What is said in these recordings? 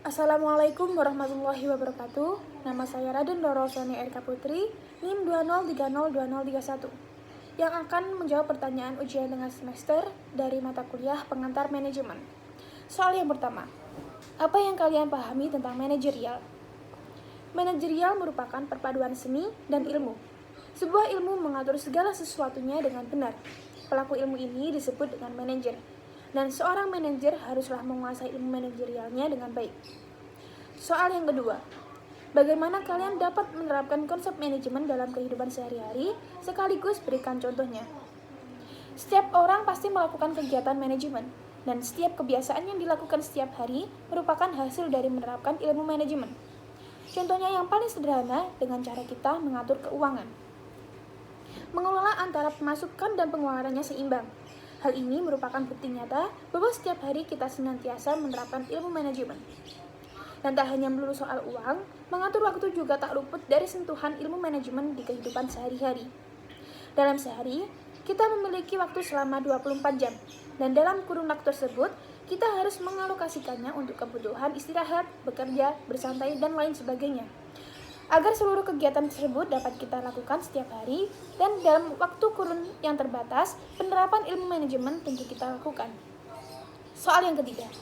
Assalamualaikum warahmatullahi wabarakatuh. Nama saya Raden Dorosani RK Putri, NIM 20302031, yang akan menjawab pertanyaan ujian tengah semester dari mata kuliah pengantar manajemen. Soal yang pertama, apa yang kalian pahami tentang manajerial? Manajerial merupakan perpaduan seni dan ilmu. Sebuah ilmu mengatur segala sesuatunya dengan benar. Pelaku ilmu ini disebut dengan manajer. Dan seorang manajer haruslah menguasai ilmu manajerialnya dengan baik. Soal yang kedua, bagaimana kalian dapat menerapkan konsep manajemen dalam kehidupan sehari-hari, sekaligus berikan contohnya. Setiap orang pasti melakukan kegiatan manajemen, dan setiap kebiasaan yang dilakukan setiap hari merupakan hasil dari menerapkan ilmu manajemen. Contohnya yang paling sederhana dengan cara kita mengatur keuangan. Mengelola antara pemasukan dan pengeluarannya seimbang. Hal ini merupakan bukti nyata bahwa setiap hari kita senantiasa menerapkan ilmu manajemen. Dan tak hanya melulu soal uang, mengatur waktu juga tak luput dari sentuhan ilmu manajemen di kehidupan sehari-hari. Dalam sehari, kita memiliki waktu selama 24 jam, dan dalam kurun waktu tersebut, kita harus mengalokasikannya untuk kebutuhan istirahat, bekerja, bersantai, dan lain sebagainya. Agar seluruh kegiatan tersebut dapat kita lakukan setiap hari dan dalam waktu kurun yang terbatas, penerapan ilmu manajemen tentu kita lakukan. Soal yang ketiga,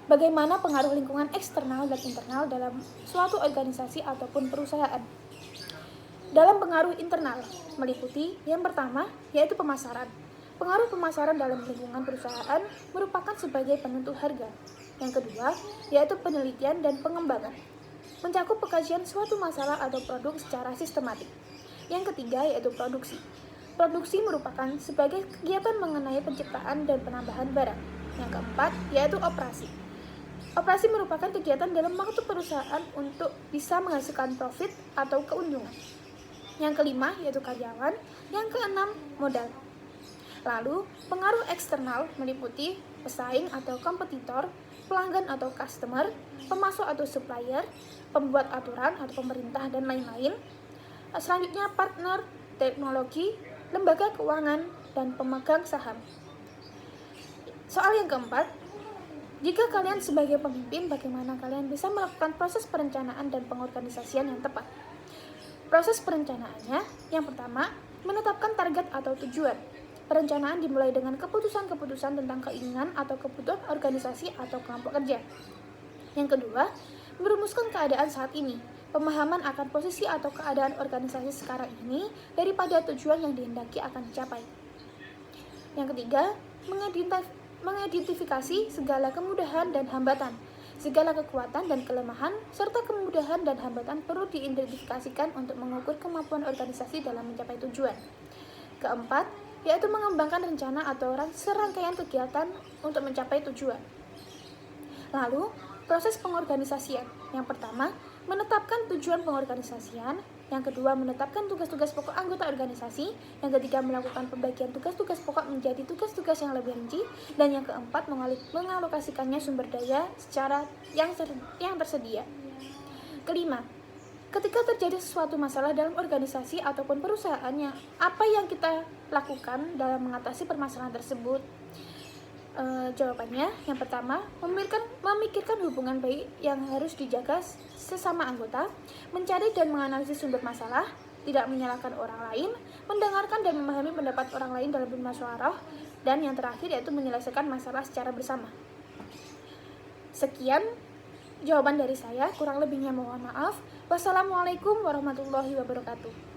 bagaimana pengaruh lingkungan eksternal dan internal dalam suatu organisasi ataupun perusahaan? Dalam pengaruh internal, meliputi yang pertama, yaitu pemasaran. Pengaruh pemasaran dalam lingkungan perusahaan merupakan sebagai penentu harga. Yang kedua, yaitu penelitian dan pengembangan. Mencakup pengkajian suatu masalah atau produk secara sistematik. Yang ketiga yaitu produksi. Produksi merupakan sebagai kegiatan mengenai penciptaan dan penambahan barang. Yang keempat yaitu operasi. Operasi merupakan kegiatan dalam waktu perusahaan untuk bisa menghasilkan profit atau keuntungan. Yang kelima yaitu karyawan. Yang keenam modal. Lalu, pengaruh eksternal meliputi pesaing atau kompetitor, pelanggan atau customer, pemasok atau supplier, pembuat aturan atau pemerintah, dan lain-lain. Selanjutnya, partner, teknologi, lembaga keuangan, dan pemegang saham. Soal yang keempat, jika kalian sebagai pemimpin, bagaimana kalian bisa melakukan proses perencanaan dan pengorganisasian yang tepat? Proses perencanaannya, yang pertama, menetapkan target atau tujuan. Perencanaan dimulai dengan keputusan-keputusan tentang keinginan atau kebutuhan organisasi atau kelompok kerja. Yang kedua, merumuskan keadaan saat ini, pemahaman akan posisi atau keadaan organisasi sekarang ini daripada tujuan yang dihendaki akan dicapai. Yang ketiga, mengidentifikasi segala kemudahan dan hambatan, segala kekuatan dan kelemahan, serta kemudahan dan hambatan perlu diidentifikasikan untuk mengukur kemampuan organisasi dalam mencapai tujuan. Keempat, yaitu mengembangkan rencana atau serangkaian kegiatan untuk mencapai tujuan. Lalu, proses pengorganisasian. Yang pertama, menetapkan tujuan pengorganisasian. Yang kedua, menetapkan tugas-tugas pokok anggota organisasi. Yang ketiga, melakukan pembagian tugas-tugas pokok menjadi tugas-tugas yang lebih rinci. Dan yang keempat, mengalokasikannya sumber daya secara yang tersedia. Kelima, ketika terjadi sesuatu masalah dalam organisasi ataupun perusahaannya, apa yang kita lakukan dalam mengatasi permasalahan tersebut? Jawabannya, yang pertama, memikirkan hubungan baik yang harus dijaga sesama anggota, mencari dan menganalisis sumber masalah, tidak menyalahkan orang lain, mendengarkan dan memahami pendapat orang lain dalam bermusyawarah, dan yang terakhir yaitu menyelesaikan masalah secara bersama. Sekian jawaban dari saya, kurang lebihnya mohon maaf. Wassalamualaikum warahmatullahi wabarakatuh.